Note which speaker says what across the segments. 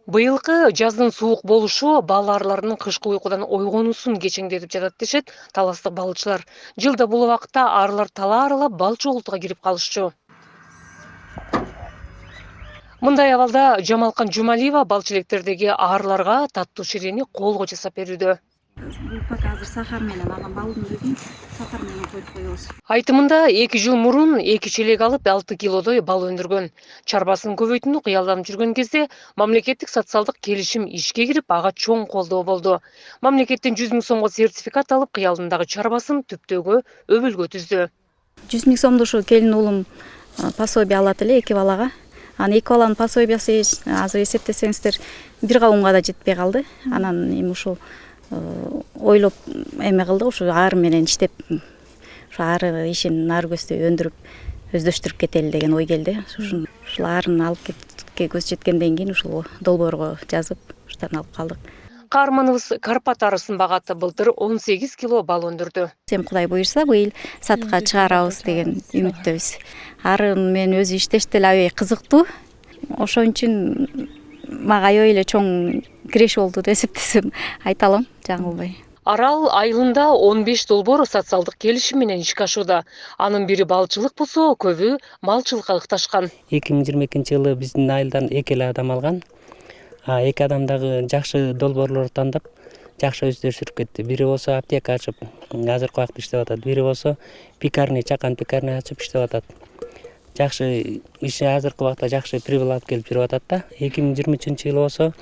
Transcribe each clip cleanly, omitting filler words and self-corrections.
Speaker 1: Быйылкы жаздын суук болушу балаларынын кышкы уйкудан ойгонуусун кечеңдетип жатат дешет таластык балычылар. Жылда бул убакта арылар тала аралап бал чогултууга кирип калышчу. Мындай абалда Жамалкан Жумалиева балчылектердеги арыларга таттуу ширени колго жасап берүүдө.
Speaker 2: Бул пока азыр сахар менен алган балдын өзүн сахар менен коюп коебуз.
Speaker 1: Айтымында 2 жыл мурун 2 челек алып 6 килодой бал өндүргөн. Чарбасын көбөйтүүнү кыялданып жүргөн кезде мамлекеттик социалдык келишим ишке кирип, ага чоң колдоо болду. Мамлекеттен 100 000 сомго сертификат алып, кыялдындагы чарбасын түптөөгө өбөлгө түздү.
Speaker 2: 100 000 сомду ушу келин уулум пособие алат эле 2 балага. Аны 2 баланын пособиясы азыр эсептесеңиздер 1 кабымга да жетпей калды. Анан эми ушул ойлоп эме кылдык, ушу ары менен иштеп, ушу ары ишин ары көздөй өндүрүп өздөштүрүп кетели деген ой келди. Ушул арын алып кетке көз жеткенден кийин ушул долбоорго жазып, ушудан алып калдык.
Speaker 1: Каарманыбыз Карпат арысын багаты былтыр 18 кило бал өндүрдү.
Speaker 2: Сем Кудай буйрса, быйыл сатка чыгарабыз деген үмүттөбүз. Арын менен өзү иштеш деле аябай кызыктуу. Ошон үчүн мага аябай эле чоң киреш болду деп эсептесем айта алам, жаңылбай.
Speaker 1: Арал айылында 15 долбоор социалдык келишим менен ишке ашууда. Анын бири балчылык болсо, көбү малчылыкка ыкташкан.
Speaker 3: 2022 жылы биздин айылдан 2 эле адам алган. 2 адам дагы жакшы долбоорлорду тандап, жакшы өздөштүрүп кетти. Бири болсо аптека ачып, азыркы убакта иштеп атат. Бири болсо пекарня, чакан пекарня ачып иштеп атат. Жакшы иши азыркы убакта жакшы прибыль алып келип жүрүп атат да. 2023 жылы болсо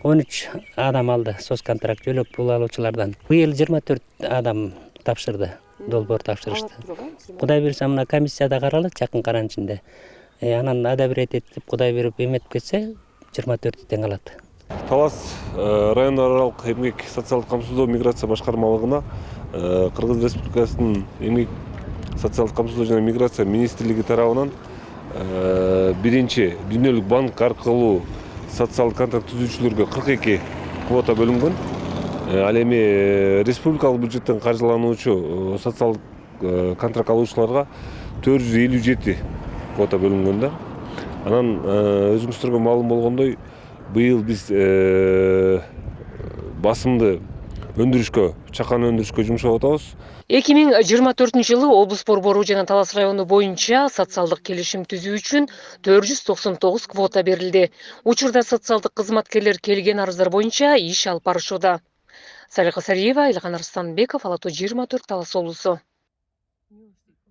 Speaker 3: 13 адам алды соцконтракт жөлөк пул алуучулардан. Быйыл 24 адам тапшырды, долбоор тапшырышты. Кудай буйрса мына комиссияда каралат жакын каранын ичинде. Анан одобрять этип кудай берип эметип кетсе 24 тең алат.
Speaker 4: Талас районаралык эмгек социалдык камсыздоо миграция башкармалыгына Кыргыз Республикасынын эмгек социалдык камсыздоо жана миграция министрлиги тарабынан биринчи дүйнөлүк банк аркылуу социалдык контракт түзүүчүлөргө 42 квота бөлүнгөн. Ал эми республикалык бюджеттен каржылануучу социалдык контракт алуучуларга 457 квота бөлүнгөн да. Анан өзүңүздөргө маалым болгондой, быйыл биз басымды өндүрүшкө, чакан өндүрүшкө жумшап атабыз.
Speaker 1: 2024 жылы облус борбору жана Талас району боюнча социалдык келишим түзүү үчүн 499 квота берилди. Учурда социалдык кызматкерлер келген арыздар боюнча иш алып барышууда. Салиха Сариева, Илган Арстанбеков, Ала Тоо 24, Талас облусу.